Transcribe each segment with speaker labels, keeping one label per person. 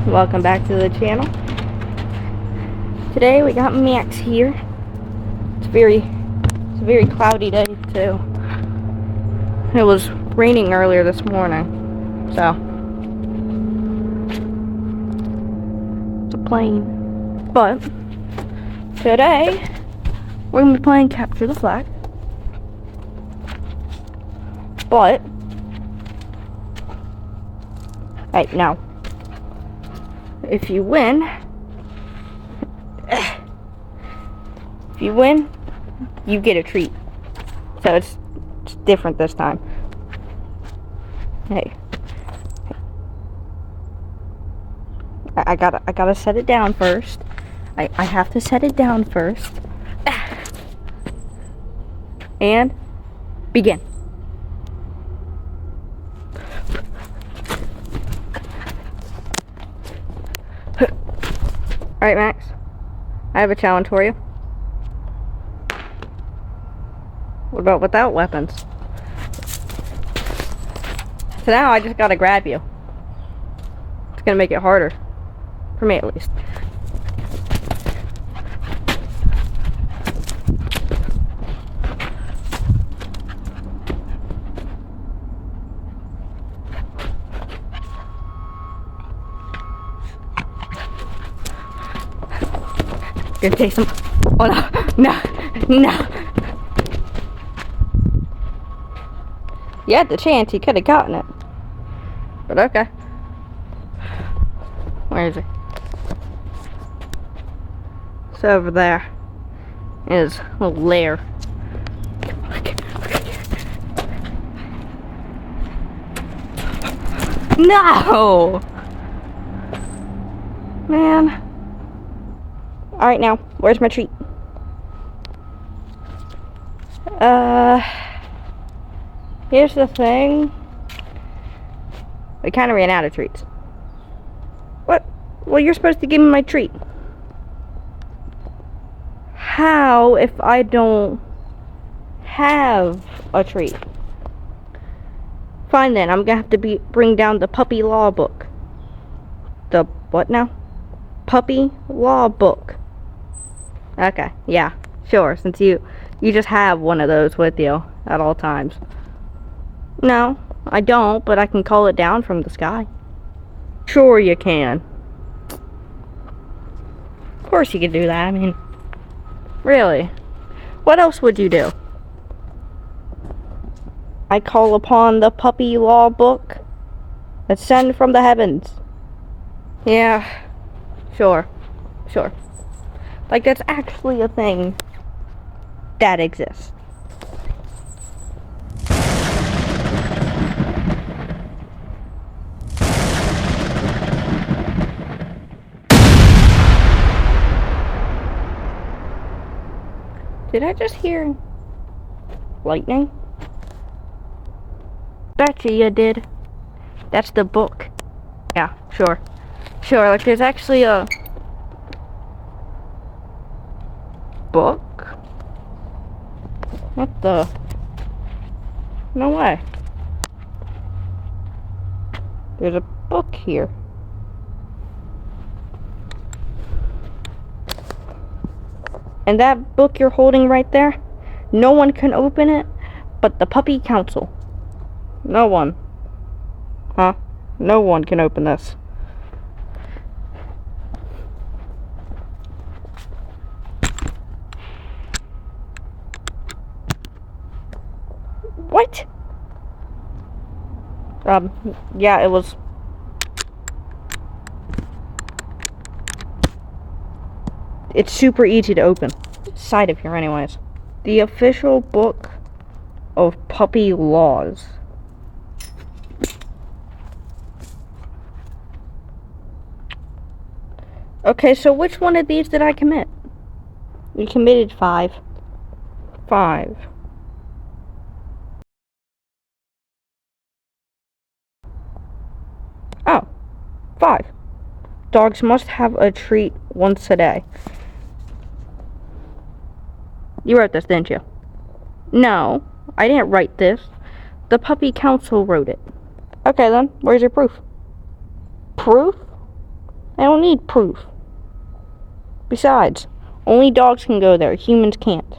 Speaker 1: welcome back to the channel. Today we got Max here. It's a very cloudy day too. It was raining earlier this morning, so it's a plane. But today we're gonna be playing Capture the Flag. But hey, now if you win, you get a treat. So it's different this time. Hey, I gotta set it down first. I have to set it down first. And begin. Alright, Max, I have a challenge for you. What about without weapons? So now I just gotta grab you. It's gonna make it harder. For me, at least. Gonna take some. Oh no. You had the chance, you could have gotten it. But okay. Where is it? It's over there. His little lair. No! Man. Alright, now, where's my treat? Here's the thing. We kind of ran out of treats. What? Well, you're supposed to give me my treat. How if I don't have a treat? Fine then, I'm gonna have to bring down the puppy law book. The what now? Puppy law book. Okay, yeah, sure, since you just have one of those with you at all times. No, I don't, but I can call it down from the sky. Sure you can. Of course you can do that, I mean, really. What else would you do? I call upon the puppy law book ascend from the heavens. Yeah, sure. Like, that's actually a thing that exists. Did I just hear lightning? Betcha you did. That's the book. Yeah, sure. Like, there's actually a book? What the? No way. There's a book here. And that book you're holding right there, no one can open it but the Puppy Council. No one. Huh? No one can open this. What? Yeah, it was. It's super easy to open. Side of here, anyways. The official book of puppy laws. Okay, so which one of these did I commit? You committed 5. 5. Oh, 5. Dogs must have a treat once a day. You wrote this, didn't you? No, I didn't write this. The Puppy Council wrote it. Okay then, where's your proof? Proof? need proof. Besides, only dogs can go there. Humans can't.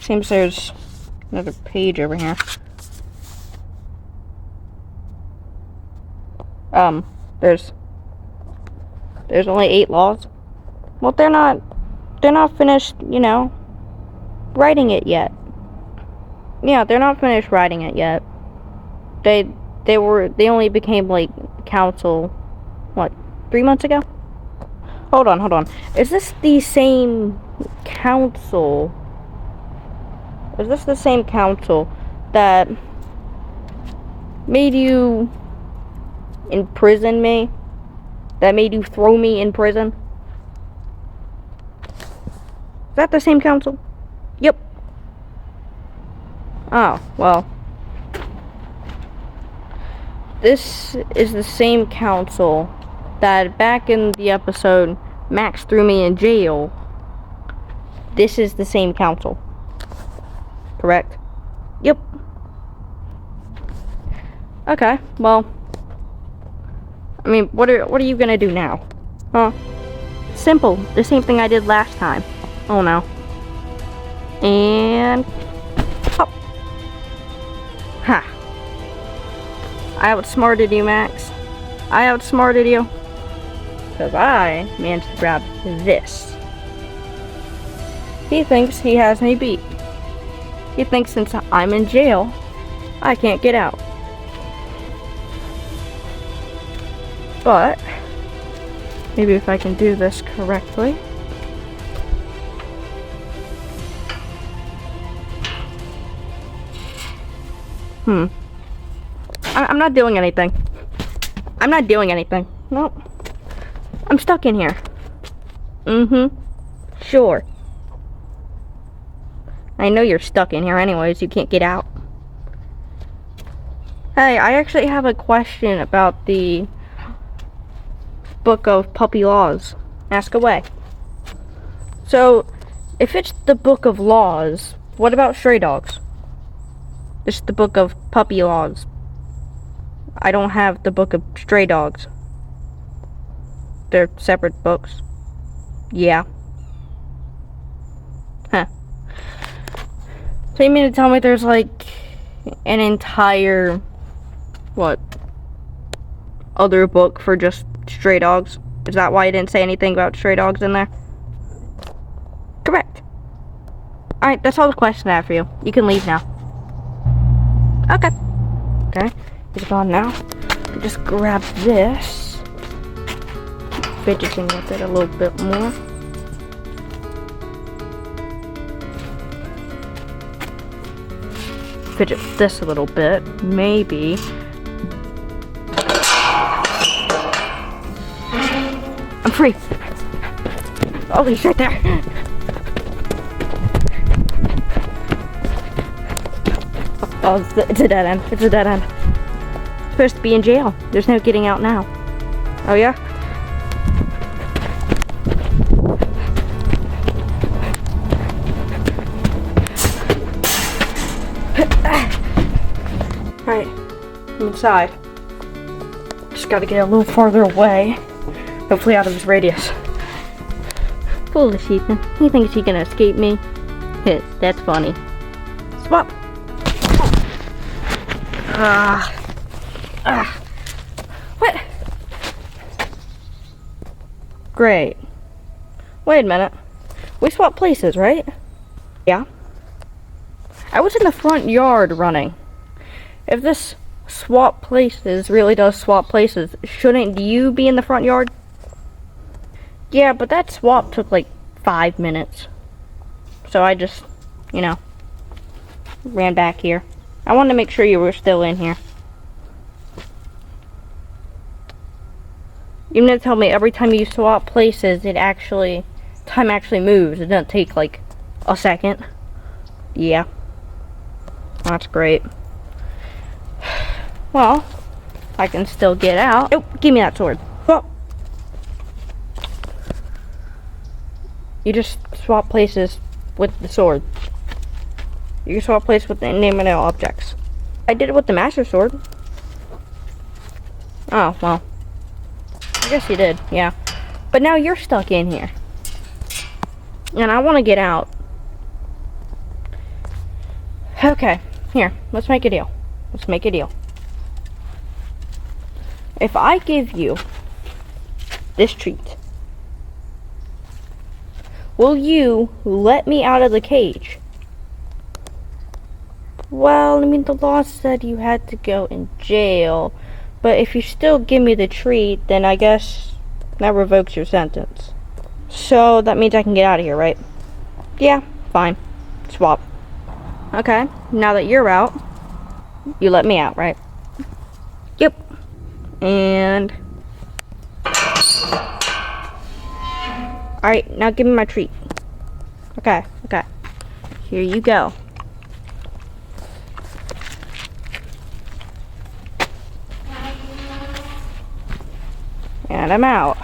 Speaker 1: Seems there's another page over here. There's only 8 laws. Well, they're not finished, you know, writing it yet. Yeah, they're not finished writing it yet. They only became like council, what, 3 months ago? Hold on. Is this the same council? Is this the same council that made you imprison me? That made you throw me in prison? Is that the same council? Yep. Oh, well. This is the same council that back in the episode Max threw me in jail. This is the same council. Correct? Yep. Okay, well, I mean, what are you gonna do now? Huh? Simple. The same thing I did last time. Oh no. And pop. Ha. I outsmarted you, Max. I outsmarted you. Because I managed to grab this. He thinks he has me beat. He thinks since I'm in jail, I can't get out. But maybe if I can do this correctly. I'm not doing anything. I'm not doing anything. Nope. I'm stuck in here. Sure. I know you're stuck in here anyways. You can't get out. Hey, I actually have a question about the book of puppy laws. Ask away. So, if it's the book of laws, what about stray dogs? It's the book of puppy laws. I don't have the book of stray dogs. They're separate books. Yeah. Huh. So you mean to tell me there's like an entire, what, other book for just stray dogs? Is that why you didn't say anything about stray dogs in there? Correct. Alright, that's all the question I have for you. You can leave now. Okay. Okay, he's gone now. Just grab this. Fidgeting with it a little bit more. Fidget this a little bit, maybe. I'm free. Oh, he's right there. Oh, it's a dead end. It's a dead end. It's supposed to be in jail. There's no getting out now. Oh yeah? Alright, I'm inside. Just gotta get a little farther away. Hopefully out of his radius. Foolish Ethan. He thinks he can escape me. That's funny. Swap! What? Great. Wait a minute. We swapped places, right? Yeah. I was in the front yard running. If this swap places really does swap places, shouldn't you be in the front yard? Yeah, but that swap took like 5 minutes. So I just, you know, ran back here. I wanted to make sure you were still in here. You mean to tell me every time you swap places, time actually moves. It doesn't take like a second. Yeah. That's great. Well, I can still get out. Oh, give me that sword. Oh. You just swap places with the sword. You can swap places with the inanimate objects. I did it with the Master Sword. Oh, well. I guess you did, yeah. But now you're stuck in here. And I want to get out. Okay, here, let's make a deal. Let's make a deal. If I give you this treat, will you let me out of the cage? Well, I mean, the law said you had to go in jail. But if you still give me the treat, then I guess that revokes your sentence. So that means I can get out of here, right? Yeah, fine. Swap. Okay, now that you're out, you let me out, right? Yep. And... Alright, now give me my treat. Okay, okay. Here you go. And I'm out.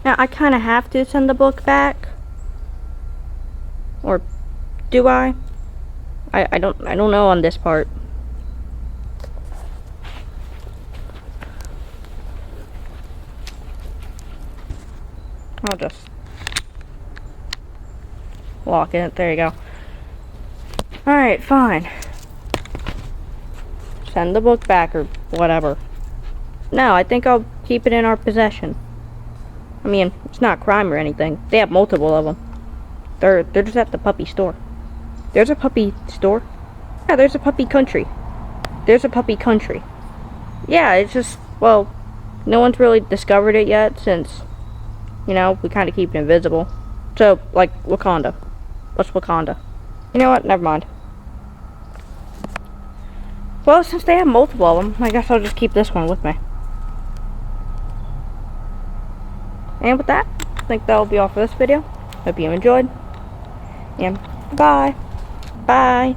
Speaker 1: Now, I kind of have to send the book back. Or do I? I don't know on this part. I'll just lock it. There you go. Alright, fine. Send the book back or whatever. No, I think I'll keep it in our possession. I mean, it's not a crime or anything. They have multiple of them. They're just at the puppy store. There's a puppy store? Yeah, there's a puppy country. There's a puppy country. Yeah, it's just, well, no one's really discovered it yet since, you know, we kind of keep it invisible. So, like, Wakanda. What's Wakanda? You know what? Never mind. Well, since they have multiple of them, I guess I'll just keep this one with me. And with that, I think that'll be all for this video. Hope you enjoyed. And bye. Bye.